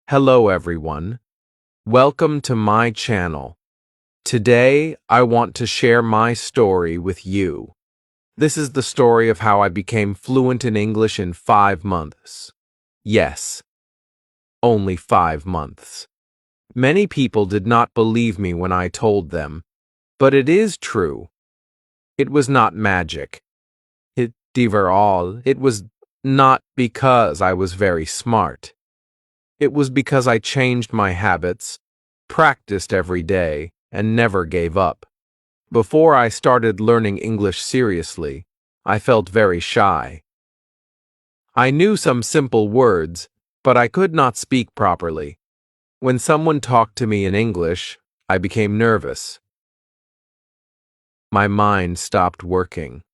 Hello everyone. Welcome to my channel. Today, I want to share my story with you. This is the story of how I became fluent in English in 5 months. Yes, only 5 months. Many people did not believe me when I told them, but it is true. It was not magic. It was not because I was very smart. It was because I changed my habits, practiced every day, and never gave up. Before I started learning English seriously, I felt very shy. I knew some simple words, but I could not speak properly. When someone talked to me in English, I became nervous. My mind stopped working.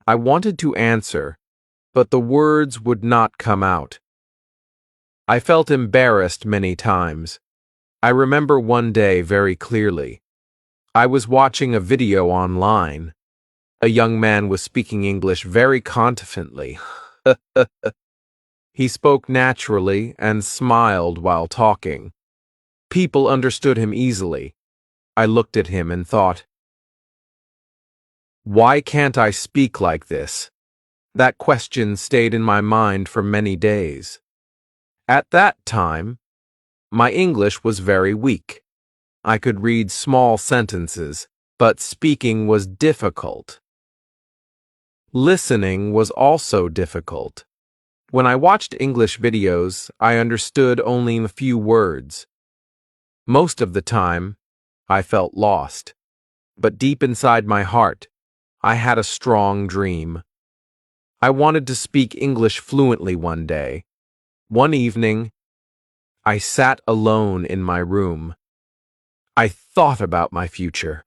I wanted to answer, but the words would not come out. I felt embarrassed many times. I remember one day very clearly. I was watching a video online. A young man was speaking English very confidently. He spoke naturally and smiled while talking. People understood him easily. I looked at him and thought, why can't I speak like this? That question stayed in my mind for many days. At that time, my English was very weak. I could read small sentences, but speaking was difficult. Listening was also difficult. When I watched English videos, I understood only a few words. Most of the time, I felt lost. But deep inside my heart, I had a strong dream. I wanted to speak English fluently one day. One evening, I sat alone in my room. I thought about my future.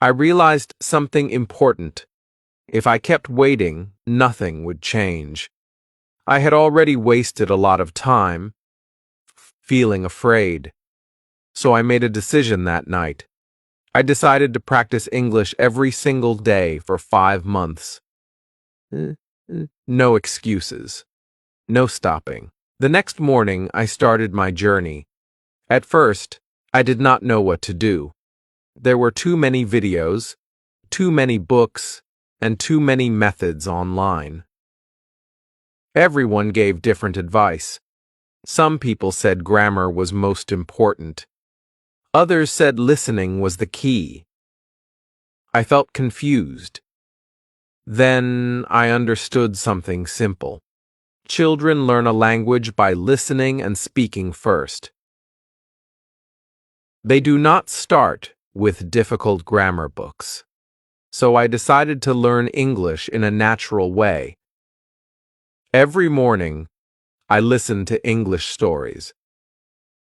I realized something important. If I kept waiting, nothing would change. I had already wasted a lot of time, feeling afraid. So I made a decision that night. I decided to practice English every single day for 5 months. No excuses. No stopping. The next morning, I started my journey. At first, I did not know what to do. There were too many videos, too many books, and too many methods online. Everyone gave different advice. Some people said grammar was most important. Others said listening was the key. I felt confused. Then I understood something simple. Children learn a language by listening and speaking first. They do not start with difficult grammar books. So I decided to learn English in a natural way. Every morning, I listened to English stories.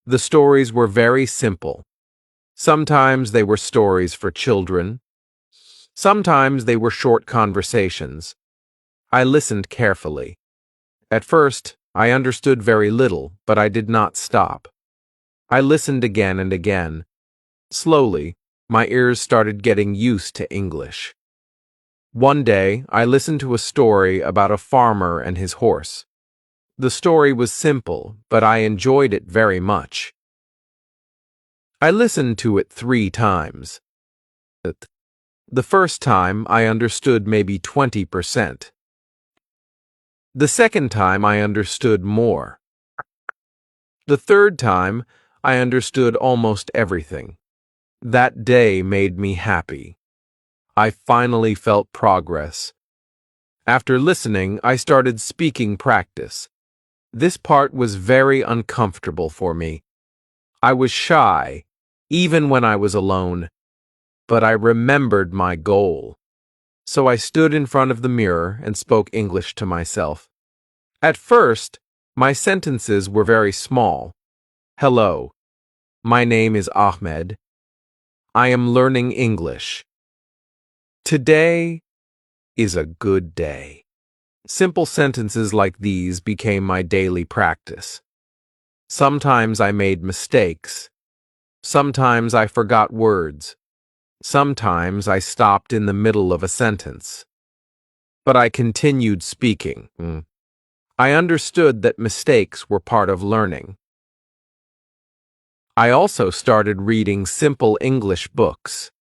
The stories were very simple. Sometimes they were stories for children. Sometimes they were short conversations. I listened carefully. At first, I understood very little, but I did not stop. I listened again and again. Slowly, my ears started getting used to English. One day, I listened to a story about a farmer and his horse. The story was simple, but I enjoyed it very much. I listened to it 3 times. The first time, I understood maybe 20%. The second time, I understood more. The third time, I understood almost everything. That day made me happy. I finally felt progress. After listening, I started speaking practice. This part was very uncomfortable for me. I was shy, even when I was alone, but I remembered my goal. So I stood in front of the mirror and spoke English to myself. At first, my sentences were very small. Hello, my name is Ahmed. I am learning English. Today is a good day. Simple sentences like these became my daily practice. Sometimes I made mistakes. Sometimes I forgot words. Sometimes I stopped in the middle of a sentence. But I continued speaking. I understood that mistakes were part of learning. I also started reading simple English books.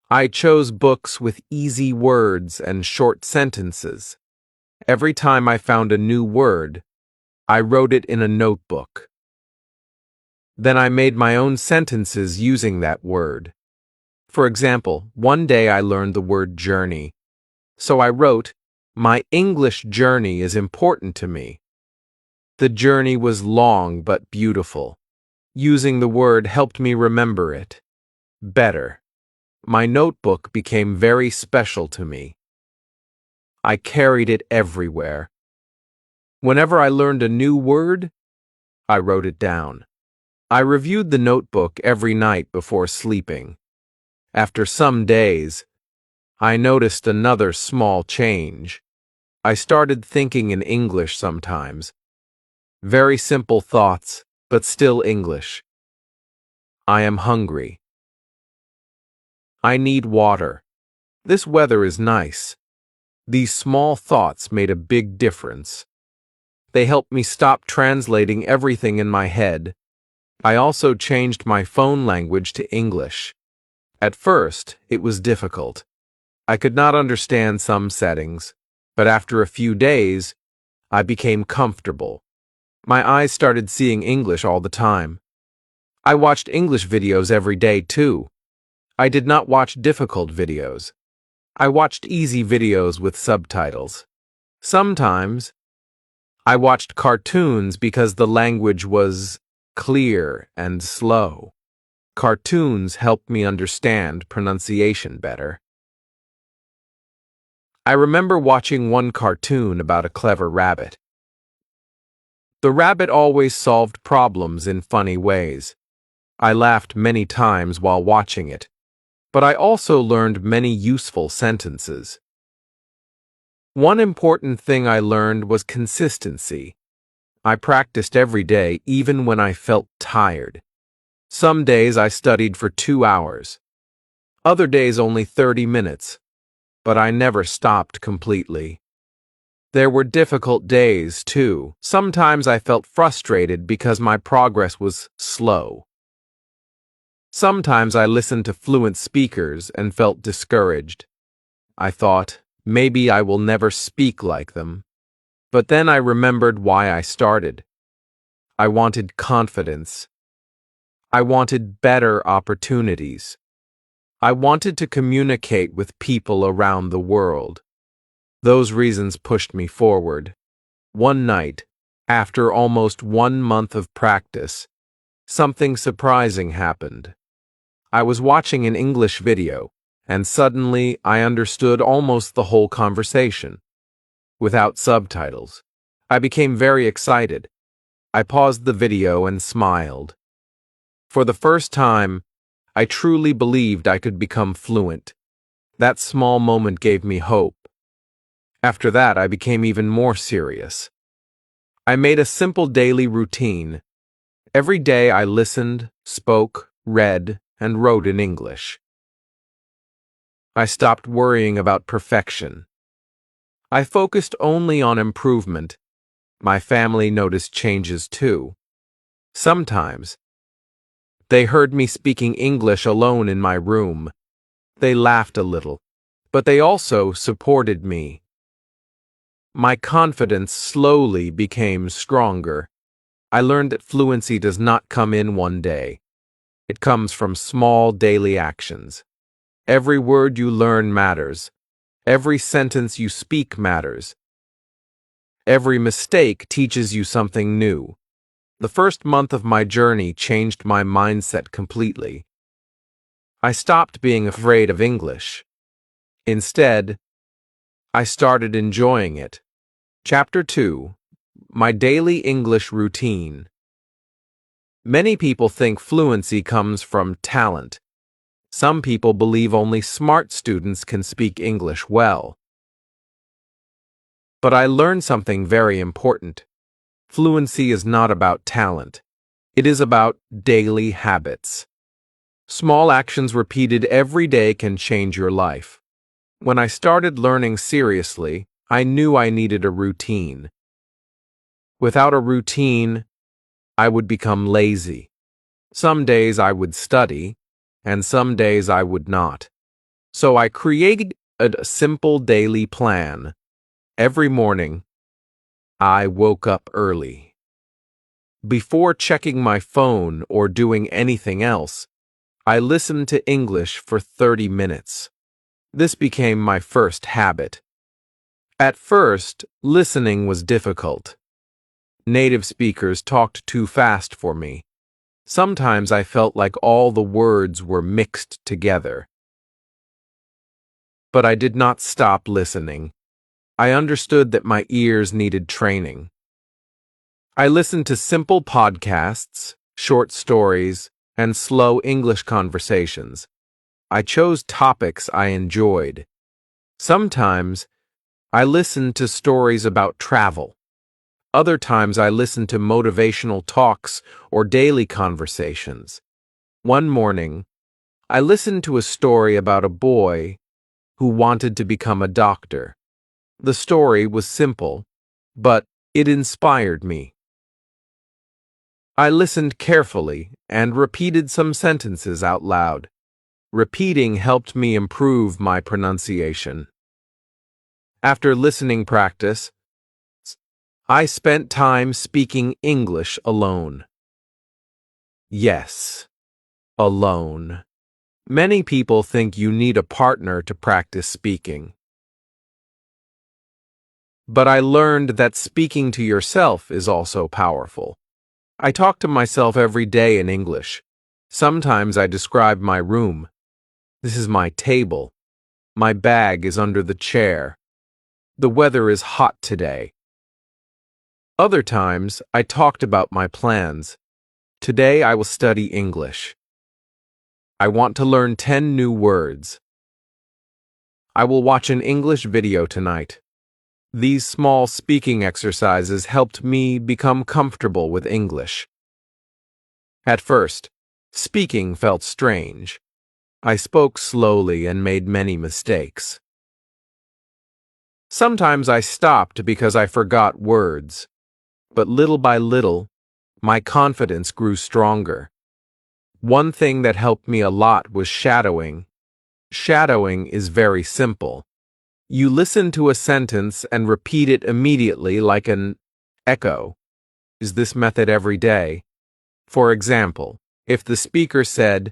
I chose books with easy words and short sentences. Every time I found a new word, I wrote it in a notebook. Then I made my own sentences using that word. For example, one day I learned the word journey. So I wrote, "My English journey is important to me." The journey was long but beautiful. Using the word helped me remember it better. My notebook became very special to me. I carried it everywhere. Whenever I learned a new word, I wrote it down. I reviewed the notebook every night before sleeping. After some days, I noticed another small change. I started thinking in English sometimes. Very simple thoughts, but still English. I am hungry. I need water. This weather is nice. These small thoughts made a big difference. They helped me stop translating everything in my head. I also changed my phone language to English. At first, it was difficult. I could not understand some settings, but after a few days, I became comfortable. My eyes started seeing English all the time. I watched English videos every day too. I did not watch difficult videos. I watched easy videos with subtitles. Sometimes, I watched cartoons because the language was clear and slow. Cartoons helped me understand pronunciation better. I remember watching one cartoon about a clever rabbit. The rabbit always solved problems in funny ways. I laughed many times while watching it, but I also learned many useful sentences. One important thing I learned was consistency. I practiced every day, even when I felt tired. Some days I studied for 2 hours. Other days only 30 minutes. But I never stopped completely. There were difficult days, too. Sometimes I felt frustrated because my progress was slow. Sometimes I listened to fluent speakers and felt discouraged. I thought, maybe I will never speak like them. But then I remembered why I started. I wanted confidence. I wanted better opportunities. I wanted to communicate with people around the world. Those reasons pushed me forward. One night, after almost 1 month of practice, something surprising happened. I was watching an English video, and suddenly I understood almost the whole conversation. Without subtitles, I became very excited. I paused the video and smiled. For the first time, I truly believed I could become fluent. That small moment gave me hope. After that, I became even more serious. I made a simple daily routine. Every day I listened, spoke, read, and wrote in English. I stopped worrying about perfection. I focused only on improvement. My family noticed changes too. Sometimes, they heard me speaking English alone in my room. They laughed a little, but they also supported me. My confidence slowly became stronger. I learned that fluency does not come in one day. It comes from small daily actions. Every word you learn matters. Every sentence you speak matters. Every mistake teaches you something new. The first month of my journey changed my mindset completely. I stopped being afraid of English. Instead, I started enjoying it. Chapter 2: My Daily English Routine. Many people think fluency comes from talent. Some people believe only smart students can speak English well. But I learned something very important. Fluency is not about talent. It is about daily habits. Small actions repeated every day can change your life. When I started learning seriously, I knew I needed a routine. Without a routine, I would become lazy. Some days I would study, and some days I would not. So I created a simple daily plan. Every morning, I woke up early. Before checking my phone or doing anything else, I listened to English for 30 minutes. This became my first habit. At first, listening was difficult. Native speakers talked too fast for me. Sometimes I felt like all the words were mixed together. But I did not stop listening. I understood that my ears needed training. I listened to simple podcasts, short stories, and slow English conversations. I chose topics I enjoyed. Sometimes I listened to stories about travel. Other times I listened to motivational talks or daily conversations. One morning, I listened to a story about a boy who wanted to become a doctor. The story was simple, but it inspired me. I listened carefully and repeated some sentences out loud. Repeating helped me improve my pronunciation. After listening practice, I spent time speaking English alone. Yes, alone. Many people think you need a partner to practice speaking. But I learned that speaking to yourself is also powerful. I talk to myself every day in English. Sometimes I describe my room. This is my table. My bag is under the chair. The weather is hot today. Other times, I talked about my plans. Today I will study English. I want to learn 10 new words. I will watch an English video tonight. These small speaking exercises helped me become comfortable with English. At first, speaking felt strange. I spoke slowly and made many mistakes. Sometimes I stopped because I forgot words, but little by little, my confidence grew stronger. One thing that helped me a lot was shadowing. Shadowing is very simple. You listen to a sentence and repeat it immediately like an echo. Use this method every day. For example, if the speaker said,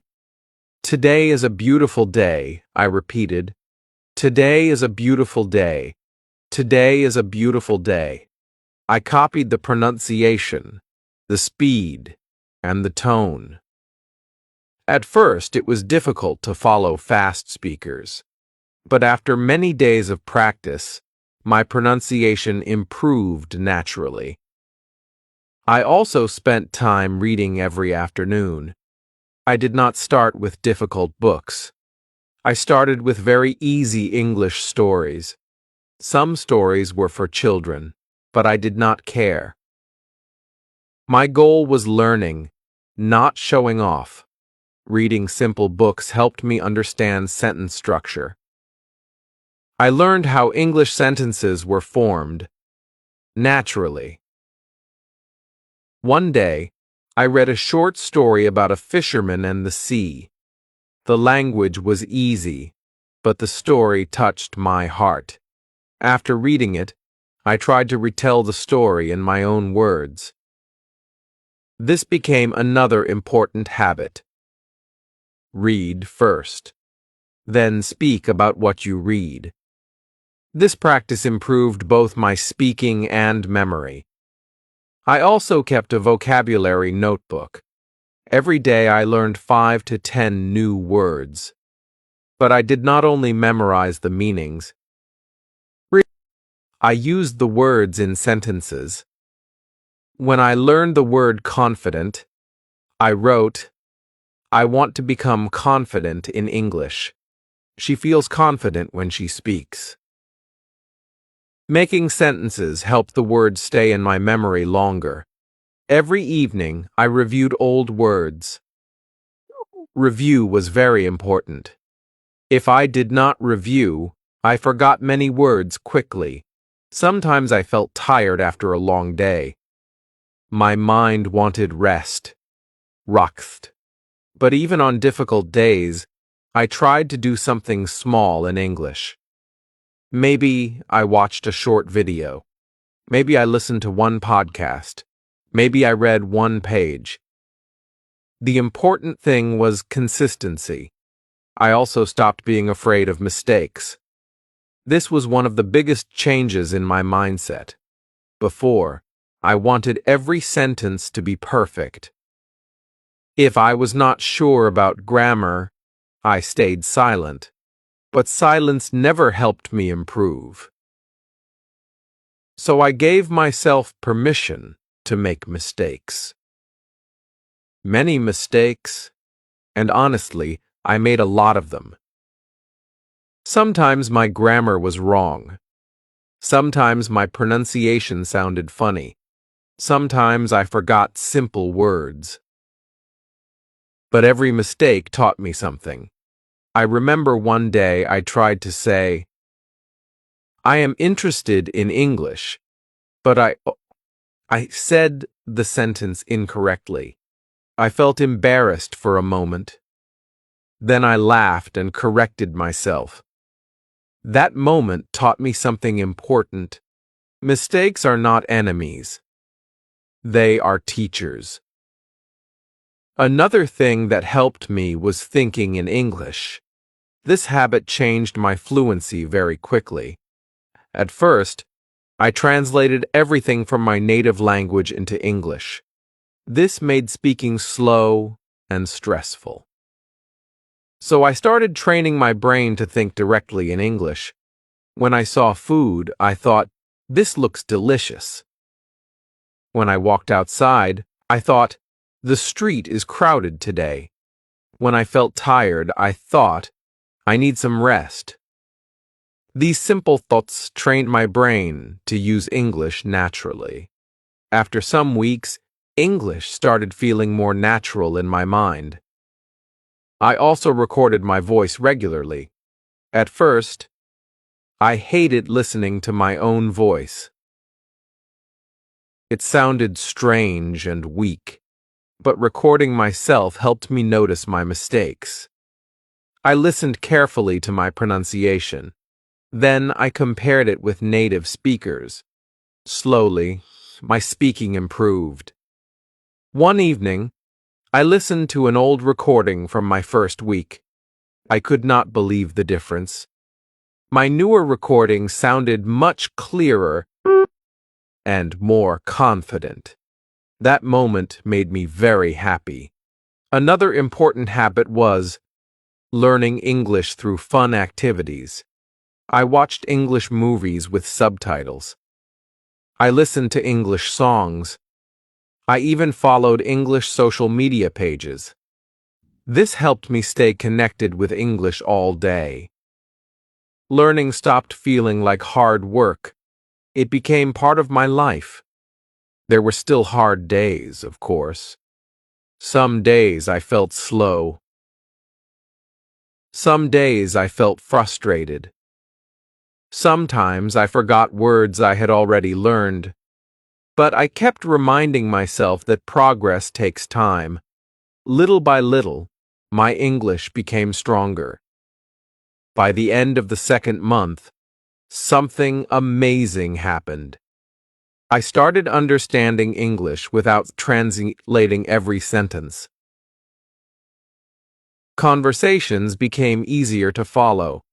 "Today is a beautiful day," I repeated, "Today is a beautiful day. Today is a beautiful day." I copied the pronunciation, the speed, and the tone. At first, it was difficult to follow fast speakers. But after many days of practice, my pronunciation improved naturally. I also spent time reading every afternoon. I did not start with difficult books. I started with very easy English stories. Some stories were for children, but I did not care. My goal was learning, not showing off. Reading simple books helped me understand sentence structure. I learned how English sentences were formed naturally. One day, I read a short story about a fisherman and the sea. The language was easy, but the story touched my heart. After reading it, I tried to retell the story in my own words. This became another important habit. Read first, then speak about what you read. This practice improved both my speaking and memory. I also kept a vocabulary notebook. Every day I learned 5 to 10 new words. But I did not only memorize the meanings. I used the words in sentences. When I learned the word confident, I wrote, "I want to become confident in English." She feels confident when she speaks. Making sentences helped the words stay in my memory longer. Every evening, I reviewed old words. Review was very important. If I did not review, I forgot many words quickly. Sometimes I felt tired after a long day. My mind wanted rest, Rückt. But even on difficult days, I tried to do something small in English. Maybe I watched a short video. Maybe I listened to one podcast. Maybe I read one page. The important thing was consistency. I also stopped being afraid of mistakes. This was one of the biggest changes in my mindset. Before, I wanted every sentence to be perfect. If I was not sure about grammar, I stayed silent. But silence never helped me improve. So I gave myself permission to make mistakes. Many mistakes, and honestly, I made a lot of them. Sometimes my grammar was wrong. Sometimes my pronunciation sounded funny. Sometimes I forgot simple words. But every mistake taught me something. I remember one day I tried to say, I am interested in English, but I said the sentence incorrectly. I felt embarrassed for a moment. Then I laughed and corrected myself. That moment taught me something important. Mistakes are not enemies. They are teachers. Another thing that helped me was thinking in English. This habit changed my fluency very quickly. At first, I translated everything from my native language into English. This made speaking slow and stressful. So I started training my brain to think directly in English. When I saw food, I thought, this looks delicious. When I walked outside, I thought, the street is crowded today. When I felt tired, I thought, I need some rest. These simple thoughts trained my brain to use English naturally. After some weeks, English started feeling more natural in my mind. I also recorded my voice regularly. At first, I hated listening to my own voice. It sounded strange and weak, but recording myself helped me notice my mistakes. I listened carefully to my pronunciation. Then I compared it with native speakers. Slowly, my speaking improved. One evening, I listened to an old recording from my first week. I could not believe the difference. My newer recording sounded much clearer and more confident. That moment made me very happy. Another important habit was learning English through fun activities. I watched English movies with subtitles. I listened to English songs. I even followed English social media pages. This helped me stay connected with English all day. Learning stopped feeling like hard work. It became part of my life. There were still hard days, of course. Some days I felt slow. Some days I felt frustrated. Sometimes I forgot words I had already learned. But I kept reminding myself that progress takes time. Little by little, my English became stronger. By the end of the second month, something amazing happened. I started understanding English without translating every sentence. Conversations became easier to follow.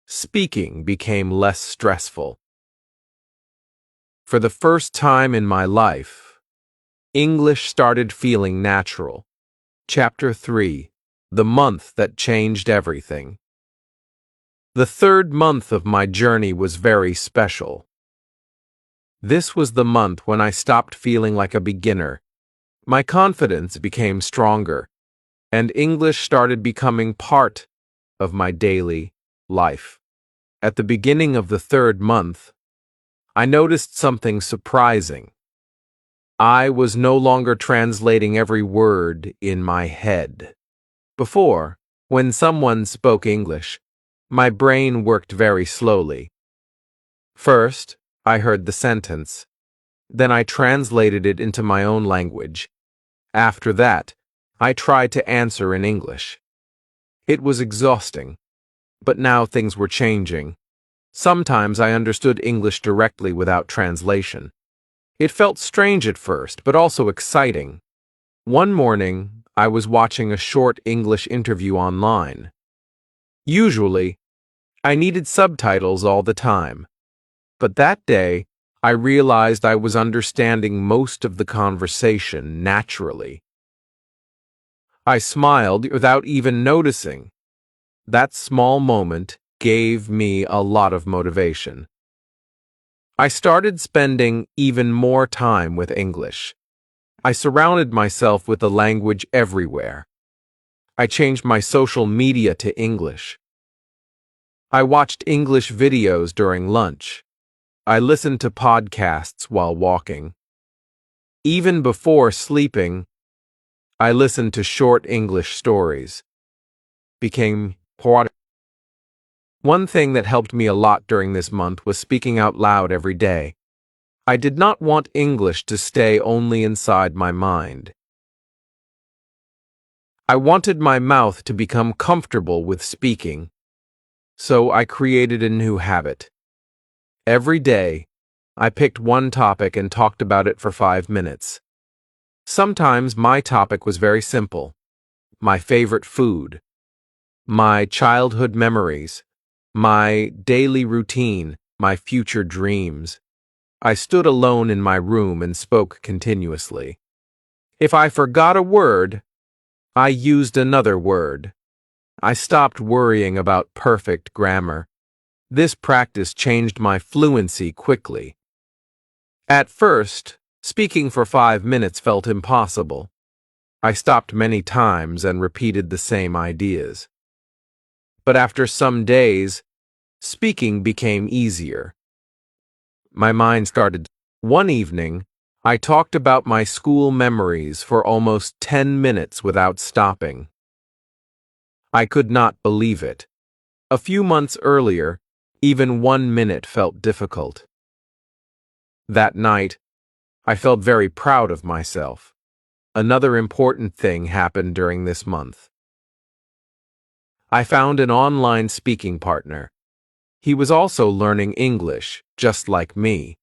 Speaking became less stressful. For the first time in my life, English started feeling natural. Chapter 3: The Month That Changed Everything. The third month of my journey was very special. This was the month when I stopped feeling like a beginner. My confidence became stronger, and English started becoming part of my daily life. At the beginning of the third month, I noticed something surprising. I was no longer translating every word in my head. Before, when someone spoke English, my brain worked very slowly. First, I heard the sentence. Then I translated it into my own language. After that, I tried to answer in English. It was exhausting, but now things were changing. Sometimes I understood English directly without translation. It felt strange at first, but also exciting. One morning, I was watching a short English interview online. Usually, I needed subtitles all the time. But that day, I realized I was understanding most of the conversation naturally. I smiled without even noticing. That small moment gave me a lot of motivation. I started spending even more time with English. I surrounded myself with the language everywhere. I changed my social media to English. I watched English videos during lunch. I listened to podcasts while walking. Even before sleeping, I listened to short English stories. Became part. One thing that helped me a lot during this month was speaking out loud every day. I did not want English to stay only inside my mind. I wanted my mouth to become comfortable with speaking, so I created a new habit. Every day, I picked one topic and talked about it for 5 minutes. Sometimes my topic was very simple: my favorite food, my childhood memories, my daily routine, my future dreams. I stood alone in my room and spoke continuously. If I forgot a word, I used another word. I stopped worrying about perfect grammar. This practice changed my fluency quickly. At first, speaking for 5 minutes felt impossible. I stopped many times and repeated the same ideas. But after some days, speaking became easier. My mind started. One evening, I talked about my school memories for almost 10 minutes without stopping. I could not believe it. A few months earlier, even 1 minute felt difficult. That night, I felt very proud of myself. Another important thing happened during this month. I found an online speaking partner. He was also learning English, just like me.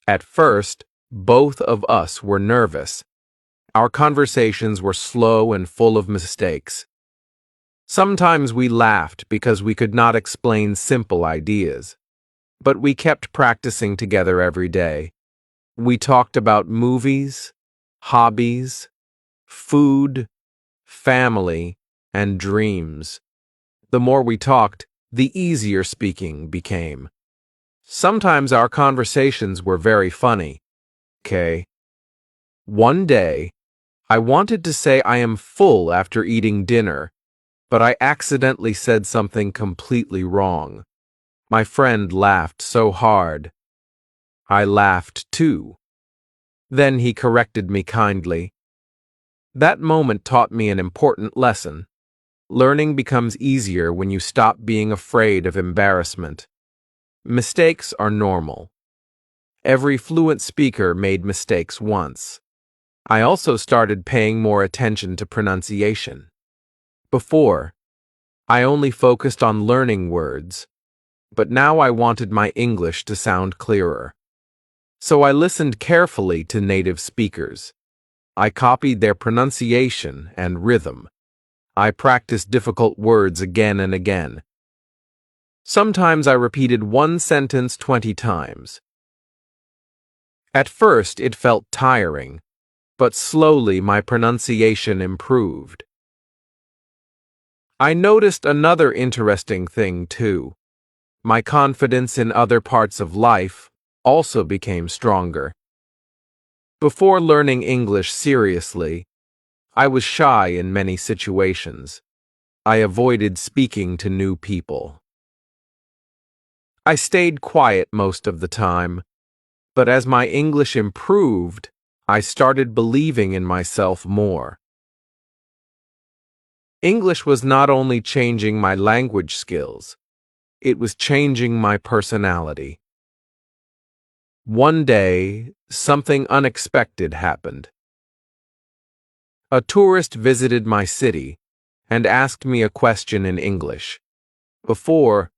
At first, both of us were nervous. Our conversations were slow and full of mistakes. Sometimes we laughed because we could not explain simple ideas. But we kept practicing together every day. We talked about movies, hobbies, food, family, and dreams. The more we talked, the easier speaking became. Sometimes our conversations were very funny. One day, I wanted to say I am full after eating dinner, but I accidentally said something completely wrong. My friend laughed so hard. I laughed too. Then he corrected me kindly. That moment taught me an important lesson. Learning becomes easier when you stop being afraid of embarrassment. Mistakes are normal. Every fluent speaker made mistakes once. I also started paying more attention to pronunciation. Before, I only focused on learning words, but now I wanted my English to sound clearer. So I listened carefully to native speakers. I copied their pronunciation and rhythm. I practiced difficult words again and again. Sometimes I repeated one sentence 20 times. At first, it felt tiring, but slowly my pronunciation improved. I noticed another interesting thing too. My confidence in other parts of life also became stronger. Before learning English seriously, I was shy in many situations. I avoided speaking to new people. I stayed quiet most of the time, but as my English improved, I started believing in myself more. English was not only changing my language skills, it was changing my personality. One day, something unexpected happened. A tourist visited my city and asked me a question in English. Before,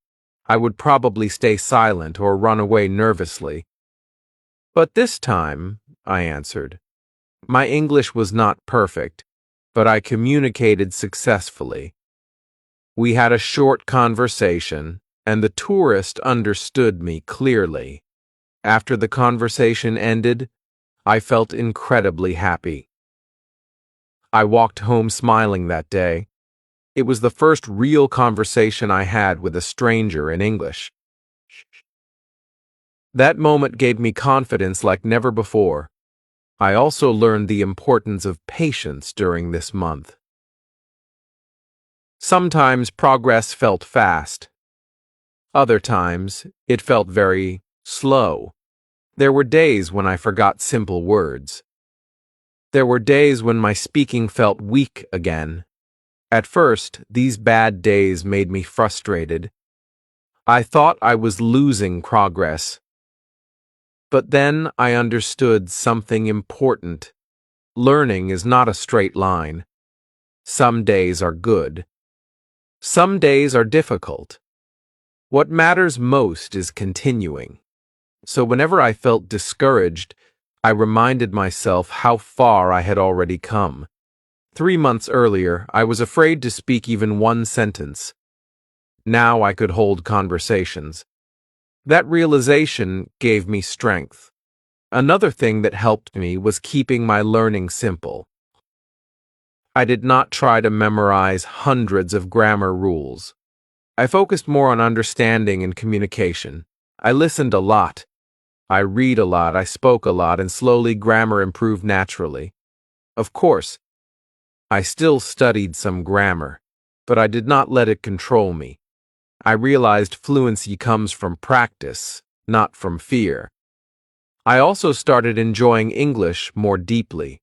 I would probably stay silent or run away nervously. But this time, I answered. My English was not perfect, but I communicated successfully. We had a short conversation, and the tourist understood me clearly. After the conversation ended, I felt incredibly happy. I walked home smiling that day. It was the first real conversation I had with a stranger in English. That moment gave me confidence like never before. I also learned the importance of patience during this month. Sometimes progress felt fast. Other times, it felt very slow. There were days when I forgot simple words. There were days when my speaking felt weak again. At first, these bad days made me frustrated. I thought I was losing progress. But then I understood something important. Learning is not a straight line. Some days are good. Some days are difficult. What matters most is continuing. So whenever I felt discouraged, I reminded myself how far I had already come. 3 months earlier, I was afraid to speak even one sentence. Now I could hold conversations. That realization gave me strength. Another thing that helped me was keeping my learning simple. I did not try to memorize hundreds of grammar rules. I focused more on understanding and communication. I listened a lot. I read a lot, I spoke a lot, and slowly grammar improved naturally. Of course, I still studied some grammar, but I did not let it control me. I realized fluency comes from practice, not from fear. I also started enjoying English more deeply.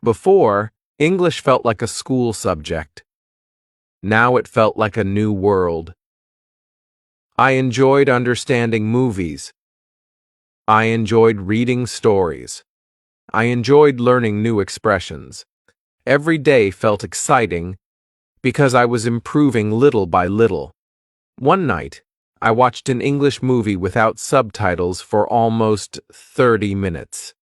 Before, English felt like a school subject. Now it felt like a new world. I enjoyed understanding movies. I enjoyed reading stories. I enjoyed learning new expressions. Every day felt exciting because I was improving little by little. One night, I watched an English movie without subtitles for almost 30 minutes.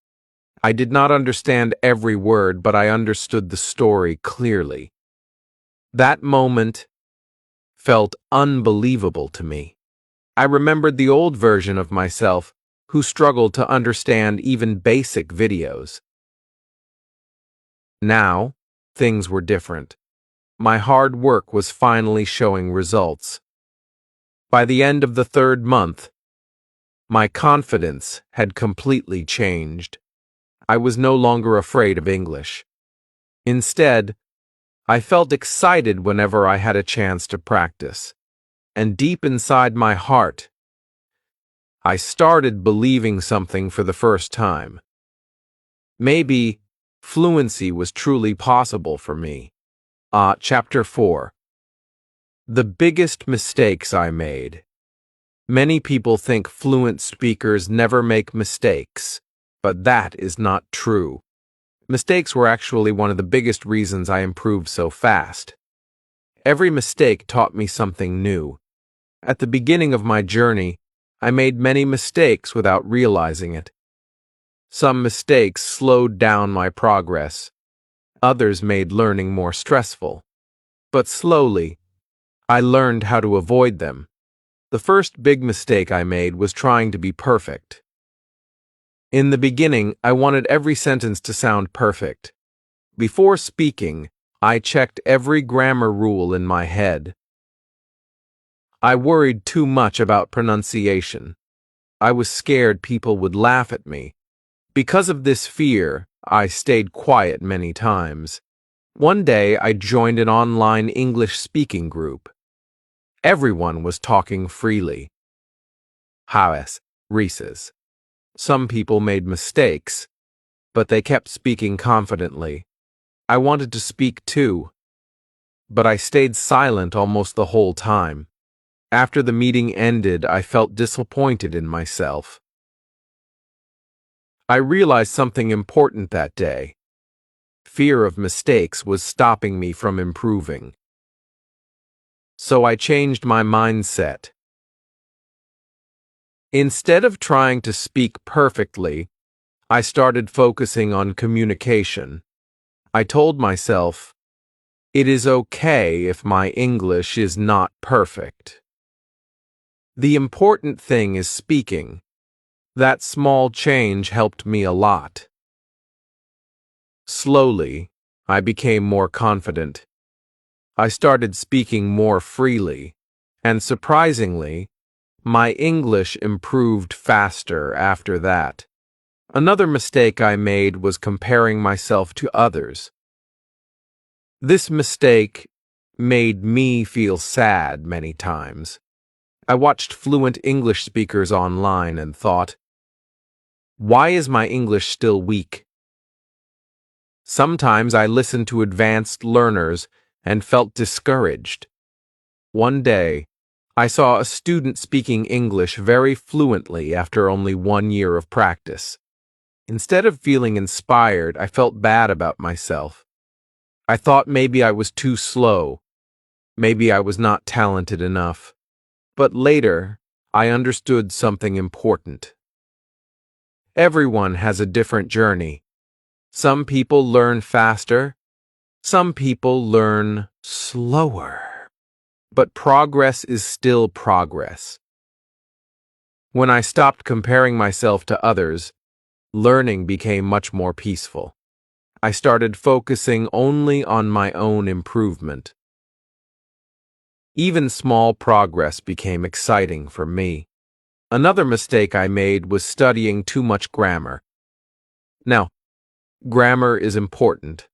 I did not understand every word, but I understood the story clearly. That moment felt unbelievable to me. I remembered the old version of myself who struggled to understand even basic videos. Now, things were different. My hard work was finally showing results. By the end of the 3rd month, my confidence had completely changed. I was no longer afraid of English. Instead, I felt excited whenever I had a chance to practice. And deep inside my heart, I started believing something for the first time. Maybe fluency was truly possible for me. Chapter 4. The biggest mistakes I made. Many people think fluent speakers never make mistakes, but that is not true. Mistakes were actually one of the biggest reasons I improved so fast. Every mistake taught me something new. At the beginning of my journey, I made many mistakes without realizing it. Some mistakes slowed down my progress. Others made learning more stressful. But slowly, I learned how to avoid them. The first big mistake I made was trying to be perfect. In the beginning, I wanted every sentence to sound perfect. Before speaking, I checked every grammar rule in my head. I worried too much about pronunciation. I was scared people would laugh at me. Because of this fear, I stayed quiet many times. One day, I joined an online English speaking group. Everyone was talking freely. However, Reese's. Some people made mistakes, but they kept speaking confidently. I wanted to speak too, but I stayed silent almost the whole time. After the meeting ended, I felt disappointed in myself. I realized something important that day. Fear of mistakes was stopping me from improving. So I changed my mindset. Instead of trying to speak perfectly, I started focusing on communication. I told myself, it is okay if my English is not perfect. The important thing is speaking. That small change helped me a lot. Slowly, I became more confident. I started speaking more freely, and surprisingly, my English improved faster after that. Another mistake I made was comparing myself to others. This mistake made me feel sad many times. I watched fluent English speakers online and thought, why is my English still weak? Sometimes I listened to advanced learners and felt discouraged. One day, I saw a student speaking English very fluently after only 1 year of practice. Instead of feeling inspired, I felt bad about myself. I thought maybe I was too slow. Maybe I was not talented enough. But later, I understood something important. Everyone has a different journey. Some people learn faster. Some people learn slower. But progress is still progress. When I stopped comparing myself to others, learning became much more peaceful. I started focusing only on my own improvement. Even small progress became exciting for me. Another mistake I made was studying too much grammar. Now, grammar is important,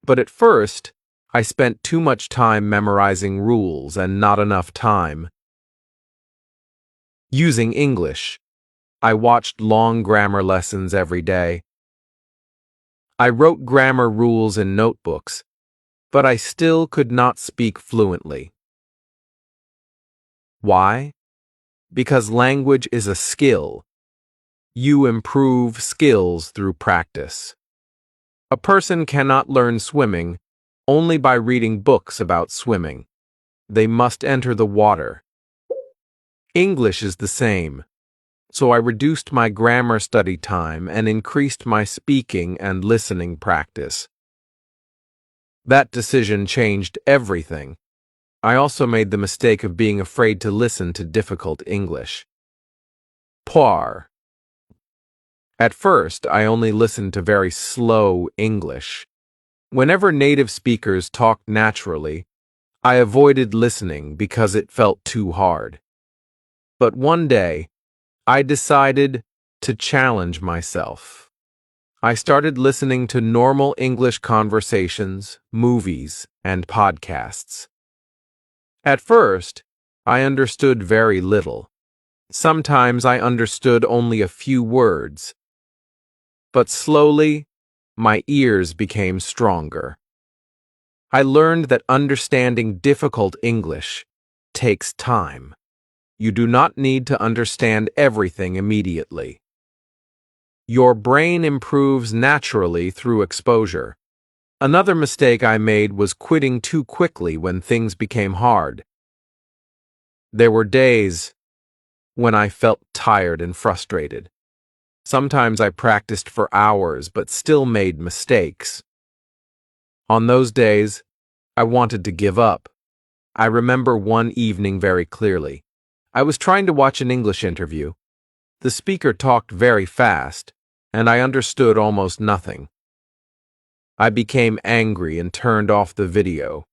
but at first, I spent too much time memorizing rules and not enough time using English. I watched long grammar lessons every day. I wrote grammar rules in notebooks, but I still could not speak fluently. Why? Because language is a skill. You improve skills through practice. A person cannot learn swimming only by reading books about swimming. They must enter the water. English is the same, so I reduced my grammar study time and increased my speaking and listening practice. That decision changed everything. I also made the mistake of being afraid to listen to difficult English. Poir. At first, I only listened to very slow English. Whenever native speakers talked naturally, I avoided listening because it felt too hard. But one day, I decided to challenge myself. I started listening to normal English conversations, movies, and podcasts. At first, I understood very little. Sometimes I understood only a few words. But slowly, my ears became stronger. I learned that understanding difficult English takes time. You do not need to understand everything immediately. Your brain improves naturally through exposure. Another mistake I made was quitting too quickly when things became hard. There were days when I felt tired and frustrated. Sometimes I practiced for hours but still made mistakes. On those days, I wanted to give up. I remember one evening very clearly. I was trying to watch an English interview. The speaker talked very fast, and I understood almost nothing. I became angry and turned off the video.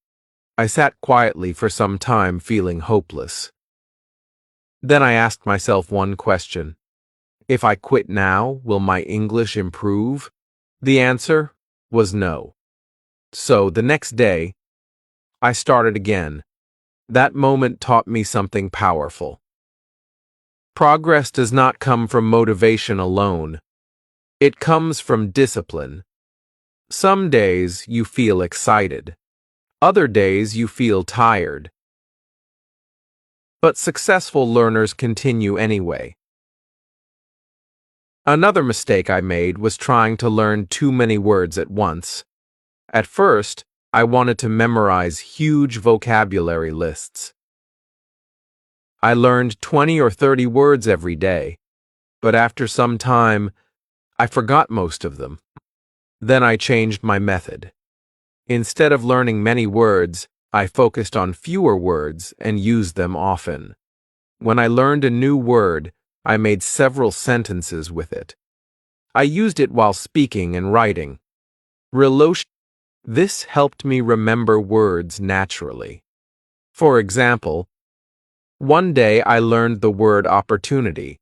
I sat quietly for some time feeling hopeless. Then I asked myself one question. If I quit now, will my English improve? The answer was no. So the next day, I started again. That moment taught me something powerful. Progress does not come from motivation alone. It comes from discipline. Some days you feel excited. Other days you feel tired. But successful learners continue anyway. Another mistake I made was trying to learn too many words at once. At first, I wanted to memorize huge vocabulary lists. I learned 20 or 30 words every day, but after some time, I forgot most of them. Then I changed my method. Instead of learning many words, I focused on fewer words and used them often. When I learned a new word, I made several sentences with it. I used it while speaking and writing. This helped me remember words naturally. For example, one day I learned the word opportunity.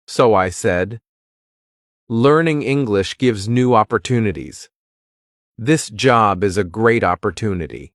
So I said, "Learning English gives new opportunities. This job is a great opportunity."